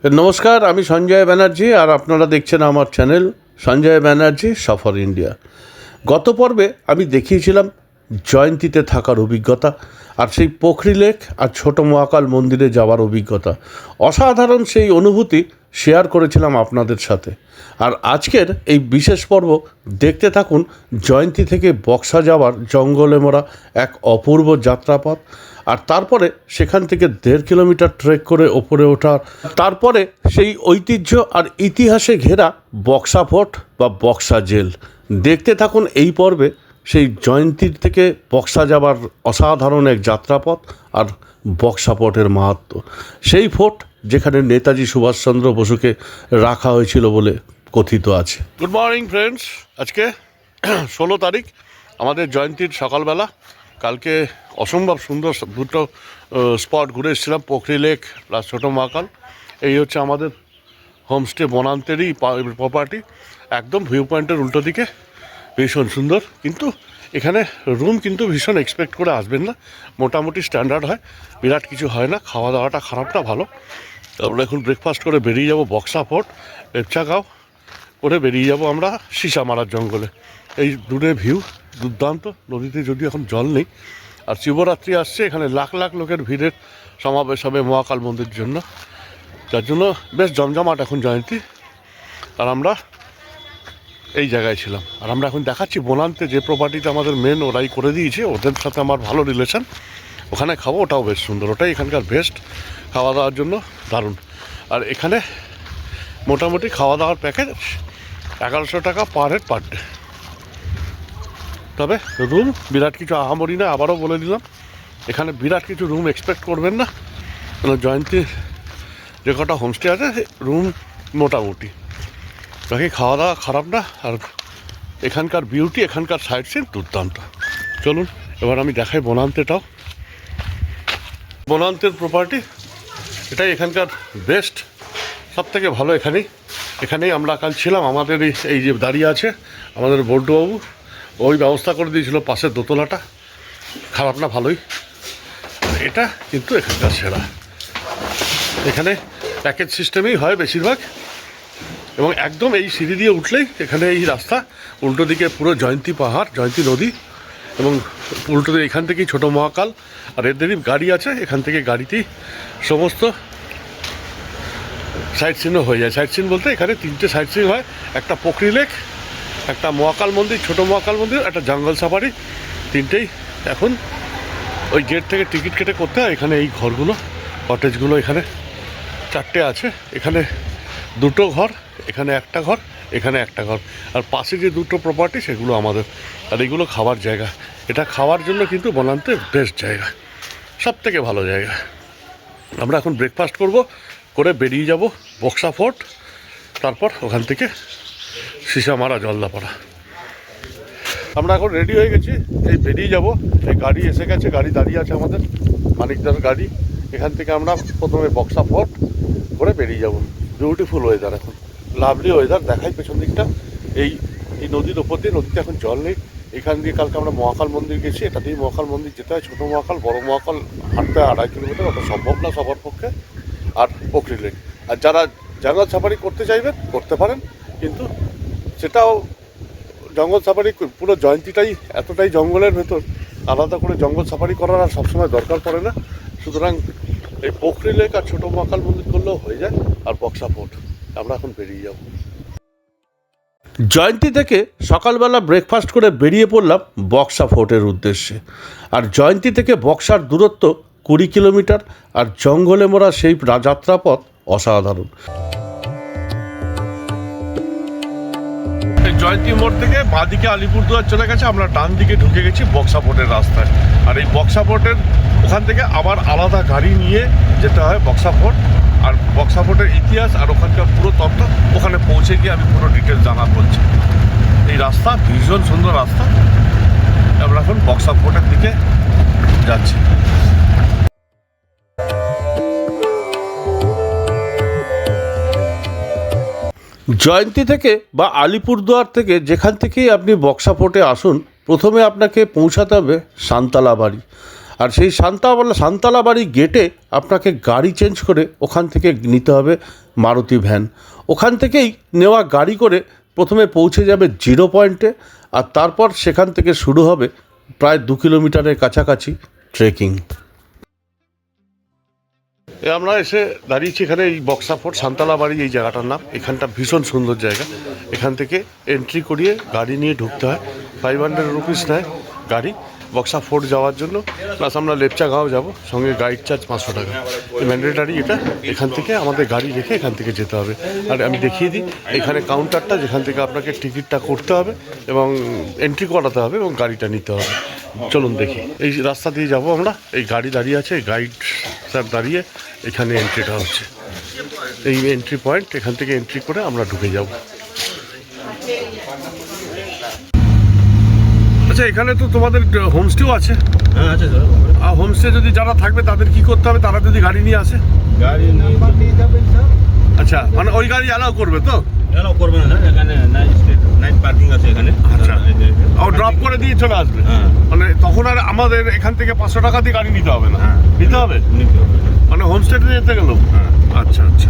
নমস্কার, আমি সঞ্জয় ব্যানার্জি আর আপনারা দেখছেন আমার চ্যানেল সঞ্জয় ব্যানার্জি সফর ইন্ডিয়া। গত পর্বে আমি দেখিয়েছিলাম জয়ন্তীতে থাকার অভিজ্ঞতা আর সেই পোখরি লেক আর ছোটো মহাকাল মন্দিরে যাওয়ার অভিজ্ঞতা। অসাধারণ সেই অনুভূতি শেয়ার করেছিলাম আপনাদের সাথে। আর আজকের এই বিশেষ পর্ব দেখতে থাকুন। জয়ন্তী থেকে বক্সা যাওয়ার জঙ্গলে মোড়া এক অপূর্ব যাত্রাপথ, আর তারপরে সেখান থেকে 1.5 কিলোমিটার ট্রেক করে ওপরে ওঠার, তারপরে সেই ঐতিহ্য আর ইতিহাসে ঘেরা বক্সা ফোর্ট বা বক্সা জেল। দেখতে থাকুন এই পর্বে সেই জয়ন্তীর থেকে বক্সা যাবার অসাধারণ এক যাত্রাপথ আর বক্সা ফোর্টের মাহাত্ম্য। সেই ফোর্ট যেখানে নেতাজি সুভাষচন্দ্র বসুকে রাখা হয়েছিল বলে কথিত আছে। গুড মর্নিং ফ্রেন্ডস, আজকে 16 তারিখ, আমাদের জয়ন্তীর সকালবেলা। কালকে অসম্ভব সুন্দর দুটো স্পট ঘুরে এসেছিলাম, পোখরি লেক প্লাস ছোটো মহাকাল। এই হচ্ছে আমাদের হোমস্টে বনান্তেরই প্রপার্টি, একদম ভিউ পয়েন্টের উল্টো দিকে, ভীষণ সুন্দর। কিন্তু এখানে রুম কিন্তু ভীষণ এক্সপেক্ট করে আসবেন না, মোটামুটি স্ট্যান্ডার্ড হয়, বিরাট কিছু হয় না। খাওয়া দাওয়াটা খারাপ না, ভালো। আমরা এখন ব্রেকফাস্ট করে বেরিয়ে যাব বক্সা ফোর্ট, লেপচাগাঁও করে বেরিয়ে যাব আমরা সিসামারার জঙ্গলে। এই দূরে ভিউ দুর্দান্ত, নদীতে যদিও এখন জল নেই। আর শিবরাত্রি আসছে, এখানে লাখ লাখ লোকের ভিড়ের সমাবেশ হবে মহাকাল মন্দিরের জন্য, যার জন্য বেশ জমজমাট এখন জয়ন্তী। আর আমরা এই জায়গায় ছিলাম, আর আমরা এখন দেখাচ্ছি বনান্তে যে প্রপার্টিটা আমাদের মেন, ওরাই করে দিয়েছে, ওদের সাথে আমার ভালো রিলেশন। ওখানে খাবো, ওটাও বেশ সুন্দর, ওটাই এখানকার বেস্ট খাওয়া দাওয়ার জন্য, দারুণ। আর এখানে মোটামুটি খাওয়া দাওয়ার প্যাকেজ 1100 টাকা পার হেড পার ডে। তবে রুম বিরাট কিছু আহামরি না, আবারও বলে দিলাম, এখানে বিরাট কিছু রুম এক্সপেক্ট করবেন না। জয়ন্তীর যে কটা হোমস্টে আছে রুম মোটামুটি, বাকি খাওয়া দাওয়া খারাপ না। আর এখানকার বিউটি, এখানকার সাইড সিন দুর্দান্ত। চলুন এবার আমি দেখাই বনান্তেটাও। বনান্তের প্রপার্টি এটাই এখানকার বেস্ট, সব থেকে ভালো এখানেই আমরা কাল ছিলাম। আমাদের এই যে দাঁড়িয়ে আছে আমাদের বল্টুবাবু, ওই ব্যবস্থা করে দিয়েছিল পাশের দোতলাটা, খারাপ না, ভালোই। এটা কিন্তু এখানকার সেরা। এখানে প্যাকেজ সিস্টেমেই হয় বেশিরভাগ, এবং একদম এই সিঁড়ি দিয়ে উঠলেই এখানে এই রাস্তা, উল্টো দিকে পুরো জয়ন্তী পাহাড়, জয়ন্তী নদী, এবং উল্টো দিকে এখান থেকেই ছোটো মহাকাল। আর এদেরই গাড়ি আছে, এখান থেকে গাড়িতেই সমস্ত সাইট সিনও হয়ে যায়। সাইট সিন বলতে এখানে 3টে সাইট সিন হয়, একটা পোখরি লেক, একটা মহাকাল মন্দির, ছোটো মহাকাল মন্দির, একটা জঙ্গল সাফারি। 3টেই এখন ওই গেট থেকে টিকিট কেটে করতে হয়। এখানে এই ঘরগুলো, কটেজগুলো এখানে 4টে আছে। এখানে 2টো ঘর, এখানে একটা ঘর, এখানে একটা ঘর, আর পাশে যে 2টো প্রপার্টি সেগুলো আমাদের। আর এগুলো খাওয়ার জায়গা, এটা খাওয়ার জন্য কিন্তু বনান্তে বেস্ট জায়গা, সব থেকে ভালো জায়গা। আমরা এখন ব্রেকফাস্ট করে বেরিয়ে যাব বক্সা ফোর্ট, তারপর ওখান থেকে সিসামারা জলদাপাড়া। আমরা এখন রেডি হয়ে গেছি, এই বেরিয়ে যাব। এই গাড়ি এসে গেছে, গাড়ি দাঁড়িয়ে আছে আমাদের, মানিকদার গাড়ি। এখান থেকে আমরা প্রথমে বক্সা ফোর্ট করে বেরিয়ে যাব। বিউটিফুল ওয়েদার, এখন লাভলি ওয়েদার। দেখাই পেছন দিকটা, এই নদীর ওপর দিয়ে, নদীতে এখন জল নেই। এখান দিয়ে কালকে আমরা মহাকাল মন্দির গেছি, এটা দিয়েই মহাকাল মন্দির যেতে হয়। ছোটো মহাকাল, বড় মহাকাল হাঁটতে 2.5 কিলোমিটার, ওটা সম্ভব না সবার পক্ষে। আর পোখরি লেক, আর যারা জঙ্গল সাফারি করতে চাইবেন করতে পারেন, কিন্তু সেটাও জঙ্গল সাফারি, পুরো জয়ন্তীটাই এতটাই জঙ্গলের ভেতর, আলাদা করে জঙ্গল সাফারি করার আর সবসময় দরকার পড়ে না। সুতরাং এই পোখরি লেক আর ছোটো মহাকাল মন্দির করলেও হয়ে যায়। আর বক্সা ফোর্ট আমরা এখন বেরিয়ে যাব। জয়ন্তী থেকে সকালবেলা ব্রেকফাস্ট করে বেরিয়ে পড়লাম বক্সা ফোর্টের উদ্দেশ্যে। আর জয়ন্তী থেকে বক্সার দূরত্ব 20 কিলোমিটার, আর জঙ্গলে মোড়া সেই যাত্রাপথ অসাধারণ। জয়ন্তী মোড় থেকে বাঁদিকে আলিপুরদুয়ার চলে গেছে, আমরা ডান দিকে ঢুকে গেছি বক্সা ফোর্টের রাস্তায়। আর এই বক্সা ফোর্টের ওখান থেকে আবার আলাদা গাড়ি নিয়ে যেতে হয় বক্সা ফোর্ট। আর বক্সা ফোর্টের ইতিহাস আর ওখানকার পুরো তথ্য ওখানে পৌঁছে গিয়ে আমি পুরো ডিটেলস জানা বলছি। এই রাস্তা ভীষণ সুন্দর রাস্তা। আমরা এখন বক্সা ফোর্টের দিকে যাচ্ছি। জয়ন্তী থেকে বা আলিপুরদুয়ার থেকে যেখান থেকেই আপনি বক্সা ফোর্টে আসুন, প্রথমে আপনাকে পৌঁছাতে হবে সান্তালা বাড়ি। আর সেই সান্তালা বাড়ি গেটে আপনাকে গাড়ি চেঞ্জ করে ওখান থেকে নিতে হবে মারুতি ভ্যান। ওখান থেকেই নেওয়া গাড়ি করে প্রথমে পৌঁছে যাবে 0 পয়েন্টে, আর তারপর সেখান থেকে শুরু হবে প্রায় 2 কিলোমিটারের কাছাকাছি ট্রেকিং। আমরা এসে দাঁড়িয়েছি এখানে, এই বক্সা ফোর্ট, সান্তালা বাড়ি এই জায়গাটার নাম। এখানটা ভীষণ সুন্দর জায়গা। এখান থেকে এন্ট্রি করিয়ে গাড়ি নিয়ে ঢুকতে হয়। 500 রুপিস নেয় গাড়ি বক্সা ফোর্ট যাওয়ার জন্য, প্লাস আমরা লেপচাগাঁও যাব, সঙ্গে গাইড চার্জ 500 টাকা। ম্যান্ডেটারি এটা। এখান থেকে আমাদের গাড়ি রেখে এখান থেকে যেতে হবে। আর আমি দেখিয়ে দিই এখানে কাউন্টারটা, যেখান থেকে আপনাকে টিকিটটা করতে হবে এবং এন্ট্রি করাতে হবে এবং গাড়িটা নিতে হবে। চলুন দেখি, এই রাস্তা দিয়ে যাব আমরা। এই গাড়ি দাঁড়িয়ে আছে, গাইড স্যার দাঁড়িয়ে, এখানে এন্ট্রিটা হচ্ছে। এই এন্ট্রি পয়েন্ট, এখান থেকে এন্ট্রি করে আমরা ঢুকে যাব। আচ্ছা, এখানে তো তোমাদের হোমস্টেও আছে? হ্যাঁ আছে স্যার। আর হোমস্টে যদি যারা থাকবে তাদের কি করতে হবে? তারা যদি গাড়ি নিয়ে আসে, গাড়ি নিয়ে যাবেন স্যার। আচ্ছা, মানে ওই গাড়ি অ্যালাউ করবে তো? অ্যালাউ করবে না স্যার, এখানে নাইট পার্কিং আছে এখানে। আচ্ছা, ও ড্রপ করে দিয়ে চলে আসবে? হ্যাঁ। মানে তখন আর আমাদের এখান থেকে 500 টাকা দিয়ে গাড়ি নিতে হবে না? হ্যাঁ। নিতে হবে, নিতে হবে। মানে হোমস্টেতে যেতে গেল? হ্যাঁ। আচ্ছা আচ্ছা,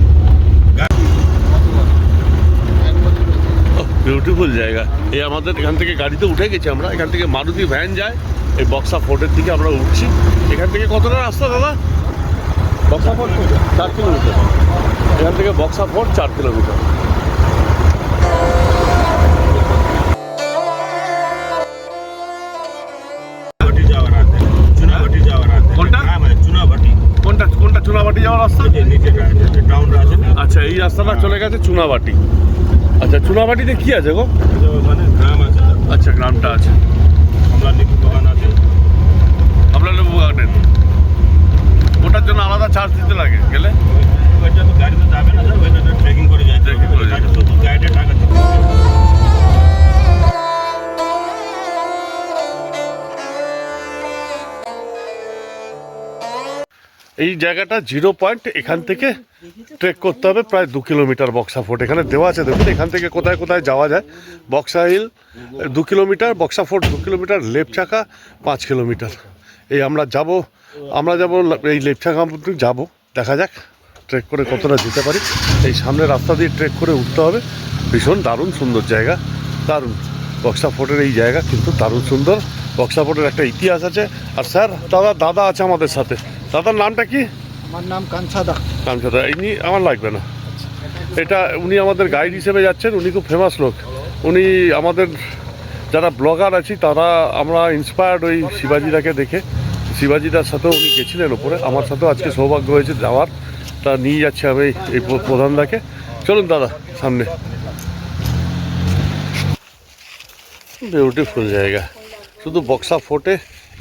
বিউটিফুল জায়গা। এই আমাদের এখান থেকে গাড়িতে উঠে গেছি আমরা। এখান থেকে মারুতি ভ্যান যায় এই বক্সা ফোর্টের দিকে, আমরা উঠছি। এখান থেকে কতটা রাস্তা দাদা? Buxa fort 4 kilometre. এখান থেকে বক্সা ফোর্ট 4 কিলোমিটার। ভাটি যাওয়ার রাস্তা, চুনাভাটি যাওয়ার রাস্তা। কোনটা? চুনাভাটি। কোনটা চুনাবাটি যাওয়ার রাস্তা? নিচে টাউন আছে না? আচ্ছা, এই রাস্তাটা চলে গেছে চুনাবাটি। আচ্ছা, চুনাবাটিতে কি আছে গো? মানে গ্রাম আছে স্যার। আচ্ছা, গ্রামটা আছে। কমলা লেবু বাগান আছে। আমরা লেবু বাগানের, ওটার জন্য আলাদা চার্জ দিতে লাগে গেলে? ওইটা তো গাড়িতে যাবে না স্যার, ওইটা ট্রেকিং করে যায়। Trekking করে যায়। শুধু গাইডে টাকা দিতে হবে। এই জায়গাটা 0 পয়েন্ট। এখান থেকে ট্রেক করতে হবে প্রায় 2 কিলোমিটার বক্সা ফোর্ট। এখানে দেওয়া আছে দেখুন, এখান থেকে কোথায় কোথায় যাওয়া যায়। Buxa hill 2 kilometre, Buxa fort 2 kilometre, Lepchakha 5 kilometre. এই আমরা যাব এই লেপচাকা পর্যন্ত যাব। দেখা যাক ট্রেক করে কতটা যেতে পারি। এই সামনে রাস্তা দিয়ে ট্রেক করে উঠতে হবে। ভীষণ দারুণ সুন্দর জায়গা, দারুণ। বক্সা ফোর্টের এই জায়গা কিন্তু দারুণ সুন্দর। বক্সা ফোর্টের একটা ইতিহাস আছে। আর স্যার, দাদা আছে আমাদের সাথে। দাদার নামটা কি? আমার নাম কাঞ্চাদা। কাঞ্চাদা। ইনি আমার লাগবে না, এটা উনি আমাদের গাইড হিসেবে যাচ্ছেন। উনি খুব ফেমাস লোক। উনি আমাদের যারা ব্লগার আছি তারা আমরা ইন্সপায়ার্ড ওই শিবাজিদাকে দেখে। শিবাজিদার সাথেও উনি গেছিলেন ওপরে। আমার সাথেও আজকে সৌভাগ্য হয়েছে যাওয়ার। তা নিয়ে যাচ্ছে আমি এই প্রধানদাকে। চলুন দাদা সামনে। বিউটিফুল জায়গা। শুধু বক্সা ফোর্টে,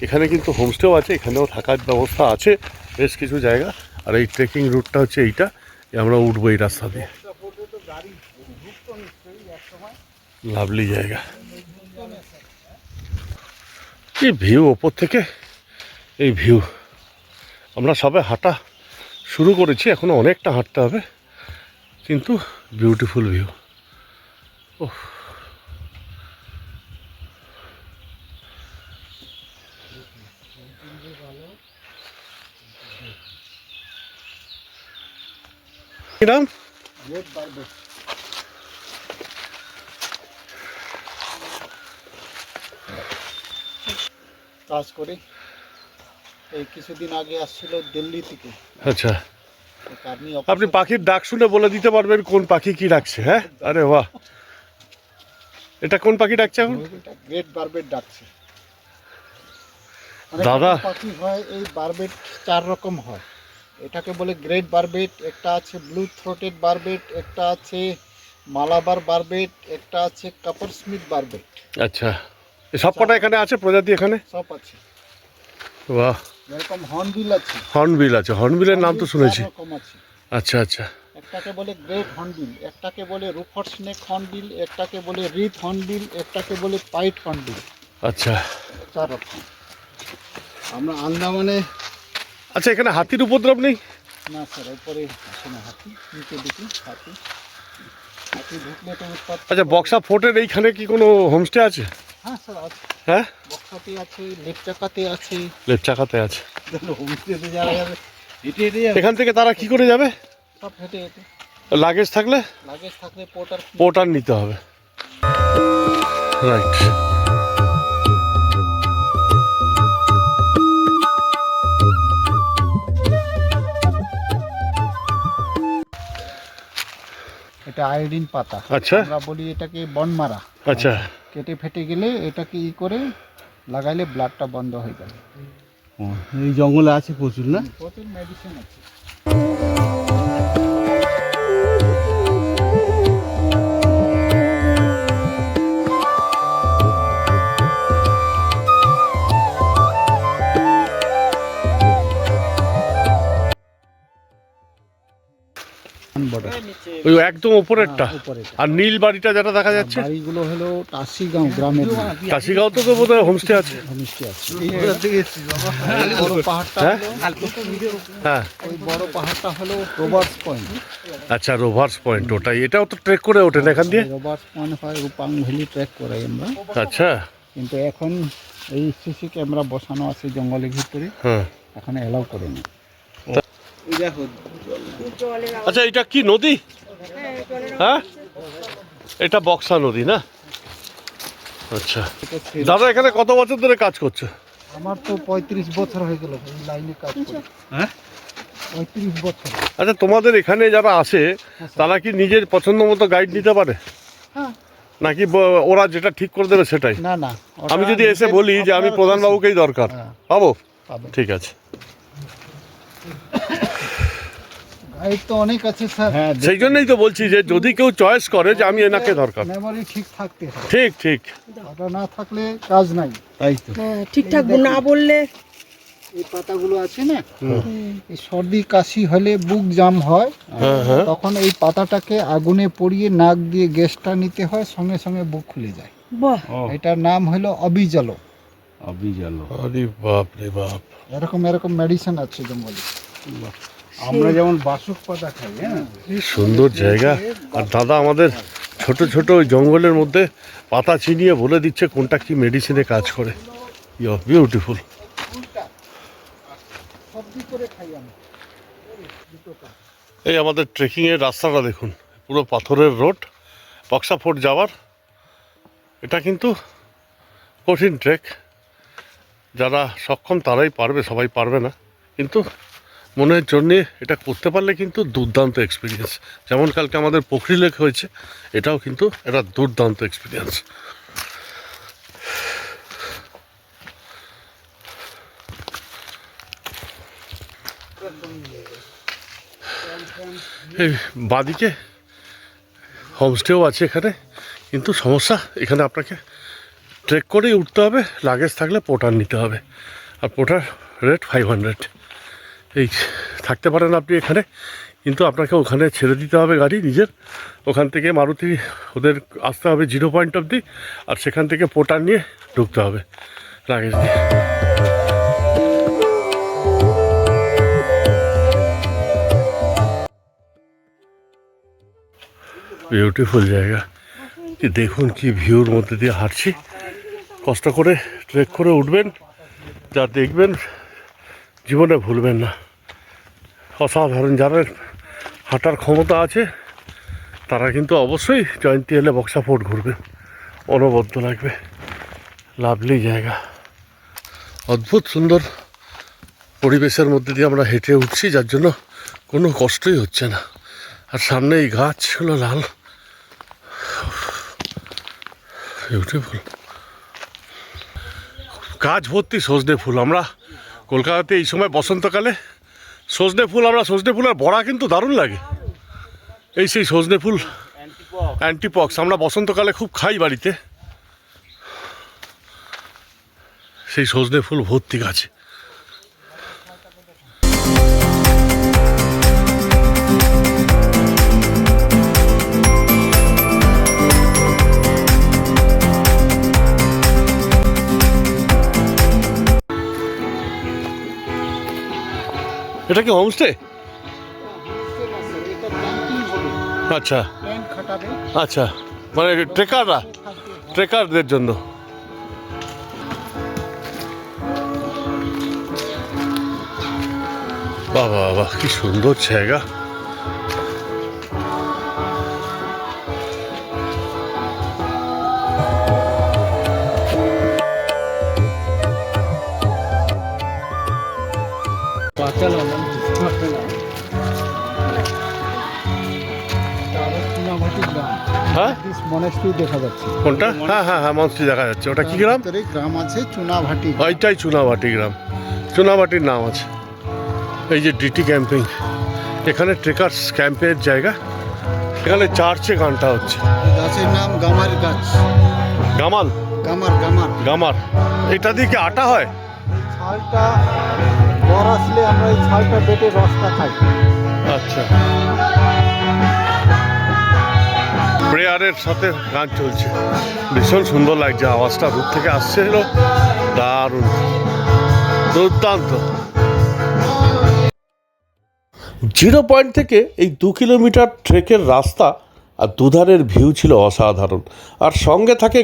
এখানে কিন্তু হোমস্টেও আছে, এখানেও থাকার ব্যবস্থা আছে বেশ কিছু জায়গা। আর এই ট্রেকিং রুটটা হচ্ছে এইটা, আমরা উঠবো এই রাস্তা দিয়ে। লাভলি জায়গা। এই ভিউ ওপর থেকে, এই ভিউ। আমরা সবে হাঁটা শুরু করেছি, এখনো অনেকটা হাঁটতে হবে, কিন্তু বিউটিফুল ভিউ। ওহ, কি নাম? কাজ করি। এই কিছুদিন আগে আসছিল দিল্লি থেকে। আচ্ছা, এক আর্মি আপনি পাখির ডাক শুনে বলে দিতে পারবেন কোন পাখি কি ডাকছে? হ্যাঁ, আরে বাহ। এটা কোন পাখি ডাকছে এখন? গ্রেট বারবেট ডাকছে। দাদা। অনেক পাখি হয়, এই বারবেট 4 রকম হয়। এটাকে বলে গ্রেট বারবেট, একটা আছে ব্লু থ্রোটেড বারবেট, একটা আছে মালাবার বারবেট, একটা আছে কাপার স্মিথ বারবেট। আচ্ছা, সব কটা এখানে আছে প্রজাতি? এখানে সব আছে। বাহ। এরকম হর্নবিল আছে। হর্নবিল আছে, হর্নবিলের নাম তো শুনেছি। 4 রকম আছে। আচ্ছা আচ্ছা। একটাকে বলে গ্রেট হর্নবিল, একটাকে বলে রুফার স্নেক হর্নবিল, একটাকে বলে রিথ হর্নবিল, একটাকে বলে পাইট হর্নবিল। আচ্ছা 4 রকম। আমরা আন্দামানে। আচ্ছা, এখানে হাতির উপদ্রব নেই? না স্যার, উপরে আসে না হাতি, নিচে দিকে হাতি। হাতি ঢুকলে তো উৎপাত। আচ্ছা, বক্সা ফোর্টের এইখানে কি কোনো হোমস্টে আছে? হ্যাঁ স্যার আছে। হ্যাঁ বক্সাতে আছে, লেফট চাকাতে আছে। লেফট চাকাতে আছে। হোমস্টেতে যারা যাবে হেঁটে হেঁটে যাবে, এখান থেকে তারা কি করে যাবে? সব হেঁটে হেঁটে। লাগেজ থাকলে লাগেজ থাকলে পোর্টার নিতে হবে। রাইট। এটা আয়োডিন পাতা, আচ্ছা আমরা বলি এটাকে বনমারা। আচ্ছা কেটে ফেটে গেলে এটাকে করে লাগাইলে ব্লাডটা বন্ধ হয়ে যাবে। এই জঙ্গলে আছে প্রচুর না? প্রচুর মেডিসিন আছে। ওই একদম ওপরেরটা। উপরে আর নীল বাড়িটা যেটা দেখা যাচ্ছে, বাড়িগুলো হলো টাসিগাঁও গ্রামের নাম। কাশিগাঁও তো বোধহয় হোমস্টে আছে। হোমস্টে আছে। বড় পাহাড়টা হ্যাঁ? হলো, হ্যাঁ ওই বড় পাহাড়টা হলো রোবার্স পয়েন্ট। আচ্ছা রোভার্স পয়েন্ট, ওটাই। এটাও তো ট্রেক করে ওঠেন এখান দিয়ে? রোবার্স পয়েন্ট হয় রূপাং ভ্যালি ট্রেক করাই আমরা। আচ্ছা কিন্তু এখন এই সিসি ক্যামেরা বসানো আছে জঙ্গলের ভিতরে, হ্যাঁ। এখন এলাও করে না। আচ্ছা এটা কি নদী? হ্যাঁ এটা বক্সা নদী না? আচ্ছা দাদা এখানে কত বছর ধরে কাজ করছো? আমার তো 35 বছর হয়ে গেল এই লাইনে কাজ করে। হ্যাঁ 35 বছর। আচ্ছা তোমাদের এখানে যারা আসে তারা কি নিজের পছন্দ মতো গাইড নিতে পারে, হ্যাঁ। নাকি ওরা যেটা ঠিক করে দেবে সেটাই? না না, আমি যদি এসে বলি যে আমি প্রধানবাবুকেই দরকার, হ্যাঁ। পাবো? পাবেন। ঠিক আছে। গাইড তো অনেক আছে স্যার। হ্যাঁ সেই জন্যই তো বলছি যে যদি কেউ চয়েস করে যে আমি এনাকে দরকার। মেমোরি ঠিক থাকতে হয়, ঠিক ঠিক। ওটা না থাকলে কাজ নাই। তাই তো। হ্যাঁ ঠিকঠাক না বললে এই পাতাগুলো আছে না, এই সর্দি কাশি হলে বুক জাম হয়, হ্যাঁ হ্যাঁ। তখন এই পাতাটাকে আগুনে পুড়িয়ে নাক দিয়ে গ্যাসটা নিতে হয়, সঙ্গে সঙ্গে বুক খুলে যায়। বাহ ও এটার নাম হলো অবিজল। অবিজালো। আরে বাপ রে বাপ। এরকম এরকম মেডিসিন আছে জঙ্গলে। আমরা যেমন বাসক পাতা খাই, হ্যাঁ কি সুন্দর জায়গা। আর দাদা আমাদের ছোট ছোট ওই জঙ্গলের মধ্যে পাতা চিনিয়ে বলে দিচ্ছে কোনটা কি মেডিসিনে কাজ করে। বিউটিফুল। সবজি করে খাই আমি। এই আমাদের ট্রেকিংয়ের রাস্তাটা দেখুন, পুরো পাথরের রোড বক্সা ফোর্ট যাওয়ার। এটা কিন্তু কঠিন ট্রেক, যারা সক্ষম তারাই পারবে, সবাই পারবে না। কিন্তু মনের জন্যে এটা করতে পারলে কিন্তু দুর্দান্ত এক্সপিরিয়েন্স। যেমন কালকে আমাদের পোখরি লেক হয়েছে, এটাও কিন্তু একটা দুর্দান্ত এক্সপিরিয়েন্স। এই বাদিকে হোমস্টেও আছে এখানে, কিন্তু সমস্যা এখানে আপনাকে ট্রেক করেই উঠতে হবে, লাগেজ থাকলে পোর্টার নিতে হবে। আর পোর্টার রেট 500। এই থাকতে পারেন আপনি এখানে, কিন্তু আপনাকে ওখানে ছেড়ে দিতে হবে গাড়ি নিজের। ওখান থেকে মারুতি ওদের আসতে হবে 0 পয়েন্ট অবধি, আর সেখান থেকে পোর্টার নিয়ে ঢুকতে হবে লাগেজ দিয়ে। বিউটিফুল জায়গা। কি দেখুন কি ভিউর মধ্যে দিয়ে হাঁটছি। কষ্ট করে ট্রেক করে উঠবেন, যা দেখবেন জীবনে ভুলবেন না। অসাধারণ। যারা হাঁটার ক্ষমতা আছে তারা কিন্তু অবশ্যই জয়ন্তী এলে বক্সা ফোর্ট ঘুরবেন, অনবদ্য লাগবে। লাভলি জায়গা, অদ্ভুত সুন্দর পরিবেশের মধ্যে দিয়ে আমরা হেঁটে উঠছি, যার জন্য কোনো কষ্টই হচ্ছে না। আর সামনে এই গাছগুলো লাল, বিউটিফুল। গাছ ভর্তি সজনে ফুল। আমরা কলকাতাতে এই সময় বসন্তকালে সজনে ফুল, আমরা সজনে ফুলের বড়া কিন্তু দারুণ লাগে। এই সেই সজনে ফুল অ্যান্টিপক্স, আমরা বসন্তকালে খুব খাই বাড়িতে। সেই সজনে ফুল ভর্তি গাছে। এটা কি হোমস্টে? আচ্ছা টেন্ট খাটাবে, আচ্ছা, মানে ট্রেকাররা, ট্রেকারদের জন্য। বাবা বাবা, কি সুন্দর জায়গা। হ্যাঁ মনেস্ট্রি দেখা যাচ্ছে। কোনটা? হ্যাঁ হ্যাঁ হ্যাঁ, মন্ত্রী দেখা যাচ্ছে। ওটা কি গ্রাম? ভিতরে গ্রাম আছে চুনাভাটি। ওইটাই চুনাভাটি গ্রাম, চুনাভাটির নাম আছে। এই যে ডিটি ক্যাম্পিং, এখানে ট্রেকার্স ক্যাম্পের জায়গা। এখানে চার্চে গানটা হচ্ছে। গাছের নাম গামার গাছ। গামাল, গামার গামার। গামার। এটা দিয়ে কি আটা হয়? ছালটা জ্বর আসলে আমরা এই ছালটা বেটে রসটা খাই। আচ্ছা, প্রেয়ারের সাথে গান চলছে, ভীষণ সুন্দর লাগছে। আওয়াজটা দূর থেকে আসছিল, দারুণ, দুর্দান্ত। 0 পয়েন্ট থেকে এই 2 কিলোমিটার ট্রেকের রাস্তা আর দুধারের ভিউ ছিল অসাধারণ। আর সঙ্গে থাকে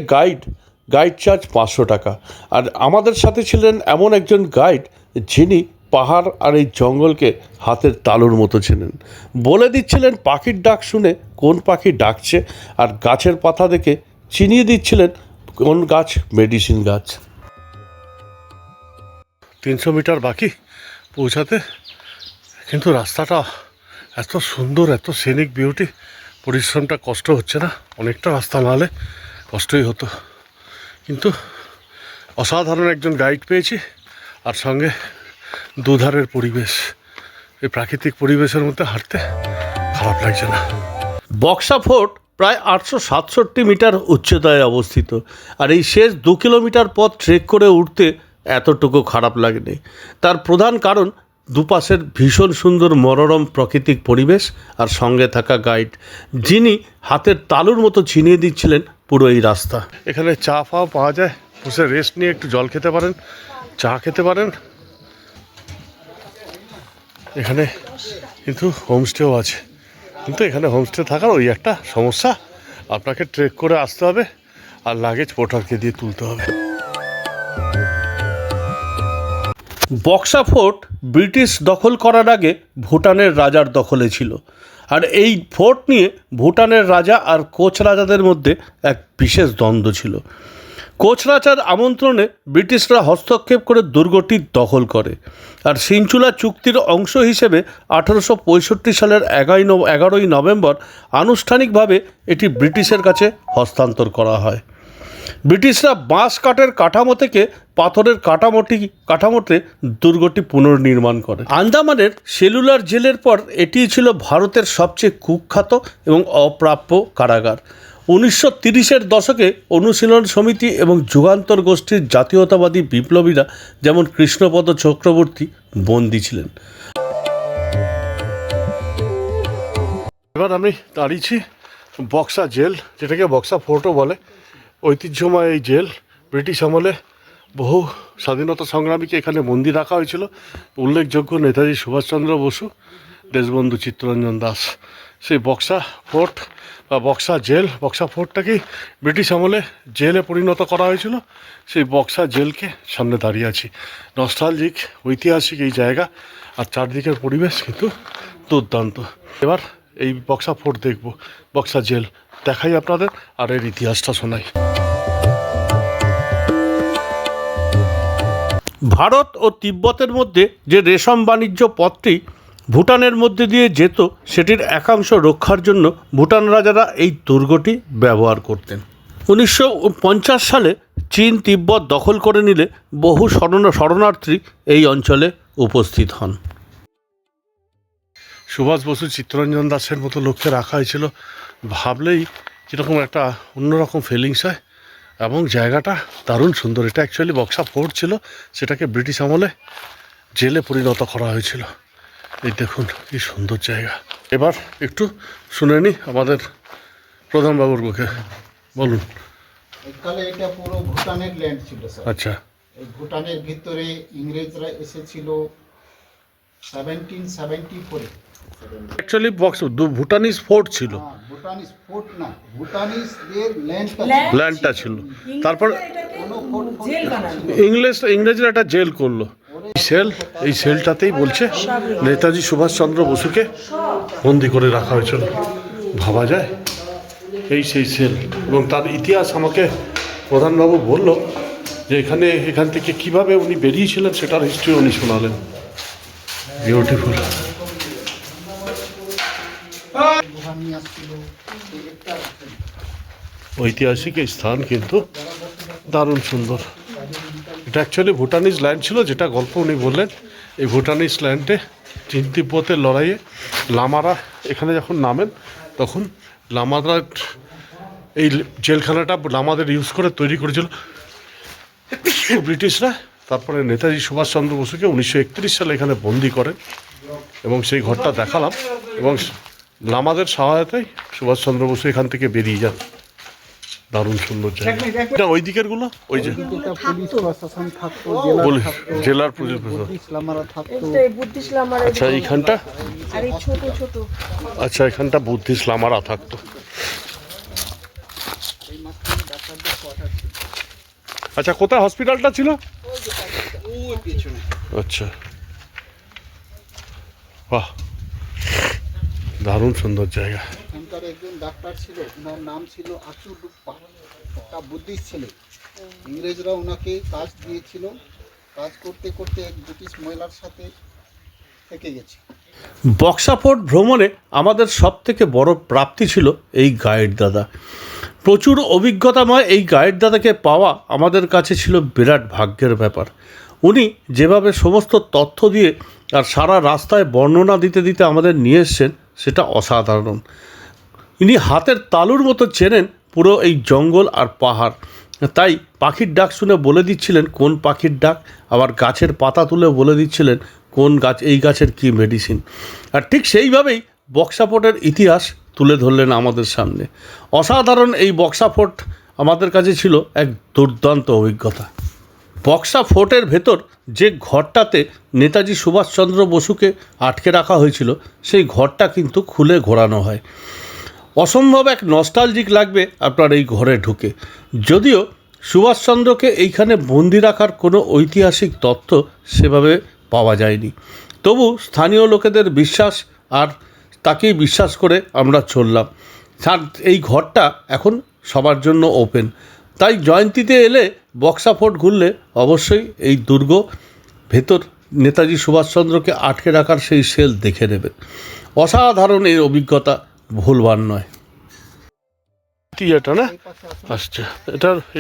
গাইড চার্জ 500 টাকা। আর আমাদের সাথে ছিলেন এমন একজন গাইড যিনি পাহাড় আর এই জঙ্গলকে হাতের তালুর মতো চেনেন। বলে দিচ্ছিলেন পাখির ডাক শুনে কোন পাখি ডাকছে, আর গাছের পাতা দেখে চিনিয়ে দিচ্ছিলেন কোন গাছ মেডিসিন গাছ। 300 মিটার বাকি পৌঁছাতে, কিন্তু রাস্তাটা এত সুন্দর, এত সিনিক বিউটি, পরিশ্রমটা কষ্ট হচ্ছে না। অনেকটা রাস্তা না হলে কষ্টই হতো, কিন্তু অসাধারণ একজন গাইড পেয়েছি। আর সঙ্গে দুধারের পরিবেশ, এই প্রাকৃতিক পরিবেশের মধ্যে হাঁটতে খারাপ লাগছে না। বক্সা ফোর্ট প্রায় 867 মিটার উচ্চতায় অবস্থিত। আর এই শেষ 2 কিলোমিটার পথ ট্রেক করে উঠতে এতটুকু খারাপ লাগেনি। তার প্রধান কারণ দুপাশের ভীষণ সুন্দর মনোরম প্রাকৃতিক পরিবেশ আর সঙ্গে থাকা গাইড, যিনি হাতের তালুর মতো চিনিয়ে দিচ্ছিলেন পুরো এই রাস্তা। এখানে চা ফাও পাওয়া যায়, বসে রেস্ট নিয়ে একটু জল খেতে পারেন, চা খেতে পারেন। এখানে কিন্তু হোমস্টেও আছে, কিন্তু এখানে হোমস্টে থাকার ওই একটা সমস্যা, আপনাকে ট্রেক করে আসতে হবে আর লাগেজ পোর্টারকে দিয়ে তুলতে হবে। বক্সা ফোর্ট ব্রিটিশ দখল করার আগে ভুটানের রাজার দখলে ছিল। আর এই ফোর্ট নিয়ে ভুটানের রাজা আর কোচ রাজাদের মধ্যে এক বিশেষ দ্বন্দ্ব ছিল। কোচ রাজার আমন্ত্রণে ব্রিটিশরা হস্তক্ষেপ করে দুর্গটি দখল করে। আর সিনচুলা চুক্তির অংশ হিসেবে 1865 সালের 11ই নভেম্বর আনুষ্ঠানিকভাবে এটি ব্রিটিশের কাছে হস্তান্তর করা হয়। ব্রিটিশরা বাঁশ কাঠের কাঠামো থেকে পাথরের কাঠামোতে দুর্গটি পুনর্নির্মাণ করে। আন্দামানের সেলুলার জেলের পর এটিই ছিল ভারতের সবচেয়ে কুখ্যাত এবং অপ্রাপ্য কারাগার। 1930-এর দশকে অনুশীলন সমিতি এবং যুগান্তর গোষ্ঠীর জাতীয়তাবাদী বিপ্লবীরা যেমন কৃষ্ণপদ চক্রবর্তী বন্দী ছিলেন। এবার আমি দাঁড়িয়েছি বক্সা জেল, যেটাকে বক্সা ফোর্টও বলে। ঐতিহ্যময় এই জেল, ব্রিটিশ আমলে বহু স্বাধীনতা সংগ্রামীকে এখানে বন্দি রাখা হয়েছিল। উল্লেখযোগ্য নেতাজি সুভাষচন্দ্র বসু, দেশবন্ধু চিত্তরঞ্জন দাস। সেই বক্সা ফোর্ট বা বক্সা জেল, বক্সা ফোর্টটাকেই ব্রিটিশ আমলে জেলে পরিণত করা হয়েছিল। সেই বক্সা জেলকে সামনে দাঁড়িয়ে আছি। নস্টালজিক, ঐতিহাসিক এই জায়গা, আর চারদিকের পরিবেশ কিন্তু দুর্দান্ত। এবার এই বক্সা ফোর্ট দেখব, বক্সা জেল দেখাই আপনাদের, আর এর ইতিহাসটা শোনাই। ভারত ও তিব্বতের মধ্যে যে রেশম বাণিজ্য পথটি ভুটানের মধ্যে দিয়ে যেত, সেটির একাংশ রক্ষার জন্য ভুটান রাজারা এই দুর্গটি ব্যবহার করতেন। 1950 সালে চীন তিব্বত দখল করে নিলে বহু শরণার্থী এই অঞ্চলে উপস্থিত হন। সুভাষ বসু, চিত্তরঞ্জন দাসের মতো লোককে রাখা হয়েছিল, ভাবলেই কীরকম একটা অন্যরকম ফিলিংস হয়। এবং জায়গাটা দারুণ সুন্দর। এটা অ্যাকচুয়ালি বক্সা ফোর্ট ছিল, সেটাকে ব্রিটিশ আমলে জেলে পরিণত করা হয়েছিল। এই দেখুন কি সুন্দর জায়গা। এবার একটু শুনে নিই আমাদের প্রধানবাবুর মুখে, বলুন। এককালে এটা পুরো ভুটানের ল্যান্ড ছিল স্যার। আচ্ছা, এই ভুটানের ভিতরে ইংরেজরা এসেছিল 1774-এ। অ্যাকচুয়ালি ভুটানিজ ফোর্ট ছিল, ভুটানিজ ফোর্ট না, ভুটানিজদের ল্যান্ডটা ছিল। তারপর জেল বানালো। ইংরেজরা একটা জেল করলো। ওরে এই সেলটাতেই বলছে নেতাজি সুভাষচন্দ্র বসুকে বন্দি করে রাখা হয়েছিল। ভাবা যায়, এই সেই সেল। এবং তার ইতিহাস আমাকে প্রধানবাবু বলল যে এখান থেকে কিভাবে উনি বেরিয়েছিলেন সেটার হিস্ট্রি উনি শোনালেন। বিউটিফুল। ঐতিহাসিক এই স্থান কিন্তু দারুণ সুন্দর। এটা অ্যাকচুয়ালি ভুটানিজ ল্যান্ড ছিল, যেটা গল্প উনি বললেন। এই ভুটানিজ ল্যান্ডে চীন তিব্বতের লড়াইয়ে লামারা এখানে যখন নামেন তখন লামারা এই জেলখানাটা লামাদের ইউজ করে তৈরি করেছিল ব্রিটিশরা। তারপরে নেতাজি সুভাষচন্দ্র বসুকে 1931 সালে এখানে বন্দি করেন এবং সেই ঘরটা দেখালাম। এবং লামাদের সহায়তায় সুভাষচন্দ্র বসু এখান থেকে বেরিয়ে যান। দারুণ সুন্দর জায়গা। ওই দিকের গুলো ওই যে পুলিশ প্রশাসন থাকতো, জেলার পুলিশ প্রশাসন। ইসলামারা থাকতো। বুদ্ধিস্ট লামারা আচ্ছা এইখানটা, আর এই ছোট ছোট আচ্ছা এখানটা বুদ্ধিস্ট লামারা থাকতো। আচ্ছা কোথায় হসপিটালটা ছিল? আচ্ছা, বাহ, দারুণ সুন্দর জায়গা। এখানকার একজন ডাক্তার ছিল, ওনার নাম ছিল আচুডুপ্পা, একটা বুদ্ধিস্ট ছিল। ইংরেজরা ওনাকে কাজ দিয়েছিল, কাজ করতে করতে এক ব্রিটিশ মহিলার সাথে থেকে গেছে। বক্সা ফোর্ট ভ্রমণে আমাদের সবথেকে বড় প্রাপ্তি ছিল এই গাইড দাদা। প্রচুর অভিজ্ঞতাময় এই গাইড দাদাকে পাওয়া আমাদের কাছে ছিল বিরাট ভাগ্যের ব্যাপার। উনি যেভাবে সমস্ত তথ্য দিয়ে আর সারা রাস্তায় বর্ণনা দিতে দিতে আমাদের নিয়ে এসছেন সেটা অসাধারণ। ইনি হাতের তালুর মতো চেনেন পুরো এই জঙ্গল আর পাহাড়। তাই পাখির ডাক শুনে বলে দিচ্ছিলেন কোন পাখির ডাক, আবার গাছের পাতা তুলে বলে দিচ্ছিলেন কোন গাছ, এই গাছের কী মেডিসিন। আর ঠিক সেইভাবেই বক্সা ফোর্টের ইতিহাস তুলে ধরলেন আমাদের সামনে। অসাধারণ এই বক্সা ফোর্ট আমাদের কাছে ছিল এক দুর্দান্ত অভিজ্ঞতা। বক্সা ফোর্টের ভেতর যে ঘরটাতে নেতাজি সুভাষচন্দ্র বসুকে আটকে রাখা হয়েছিল সেই ঘরটা কিন্তু খুলে ঘোরানো হয়। অসম্ভব এক নস্টালজিক লাগবে আপনার এই ঘরে ঢুকে। যদিও সুভাষচন্দ্রকে এইখানে বন্দি রাখার কোনো ঐতিহাসিক তথ্য সেভাবে পাওয়া যায়নি, তবু স্থানীয় লোকেদের বিশ্বাস আর তাকেই বিশ্বাস করে আমরা চললাম। এই ঘরটা এখন সবার জন্য ওপেন, তাই জয়ন্তীতে এলে বক্সা ফোর্ট ঘুরলে অবশ্যই এই দুর্গ ভেতর নেতাজি সুভাষচন্দ্রকে আটকে রাখার সেই সেল দেখে নেবেন। অসাধারণ এই অভিজ্ঞতা, ভুলবার নয়। এটা না আচ্ছা,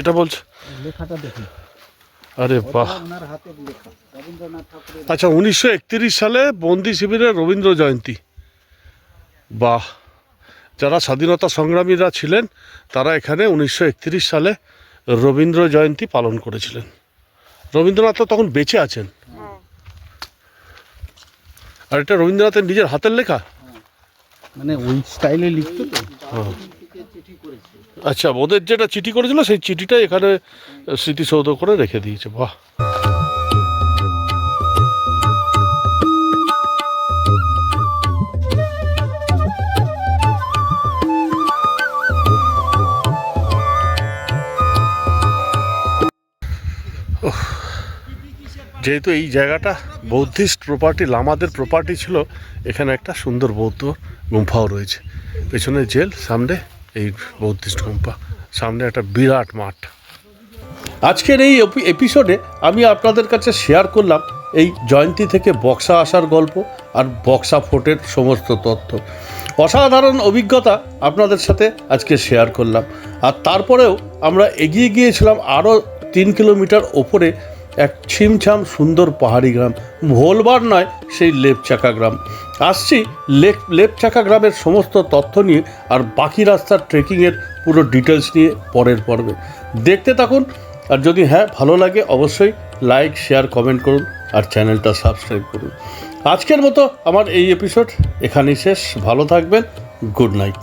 এটা বলছে লেখাটা দেখুন। আরে বাহ, ওনার হাতের লেখা, রবীন্দ্রনাথ ঠাকুরের। আচ্ছা 1931 সালে বন্দি শিবিরে রবীন্দ্র জয়ন্তী। বাহ, যারা স্বাধীনতা সংগ্রামীরা ছিলেন তারা এখানে 1931 সালে রবীন্দ্র জয়ন্তী পালন করেছিলেন। রবীন্দ্রনাথ তো তখন বেঁচে আছেন। আর এটা রবীন্দ্রনাথের নিজের হাতের লেখা, মানে ওই স্টাইলে লিখতো তো। আচ্ছা, ওদের যেটা চিঠি করেছিল সেই চিঠিটাই এখানে স্মৃতিসৌধ করে রেখে দিয়েছে। বাহ, যেহেতু এই জায়গাটা বৌদ্ধিস্ট প্রপার্টি, লামাদের প্রপার্টি ছিল, এখানে একটা সুন্দর বৌদ্ধ গুম্ফাও রয়েছে। পেছনে জেল, সামনে এই বৌদ্ধিস্ট গুম্ফা, সামনে একটা বিরাট মাঠ। আজকের এই এপিসোডে আমি আপনাদের কাছে শেয়ার করলাম এই জয়ন্তী থেকে বক্সা আসার গল্প আর বক্সা ফোর্টের সমস্ত তথ্য। অসাধারণ অভিজ্ঞতা আপনাদের সাথে আজকে শেয়ার করলাম। আর তারপরেও আমরা এগিয়ে গিয়েছিলাম আরও 3 কিলোমিটার ওপরে এক ছিমছাম সুন্দর পাহাড়ি গ্রাম, ভোলবার নয় সেই লেপচাকা গ্রাম। আসছি লেপচাকা গ্রামের সমস্ত তথ্য নিয়ে আর বাকি রাস্তার ট্রেকিংয়ের পুরো ডিটেলস নিয়ে পরের পর্বে। দেখতে থাকুন, আর যদি ভালো লাগে অবশ্যই লাইক, শেয়ার, কমেন্ট করুন আর চ্যানেলটা সাবস্ক্রাইব করুন। আজকের মতো আমার এই এপিসোড এখানেই শেষ। ভালো থাকবেন, গুড নাইট।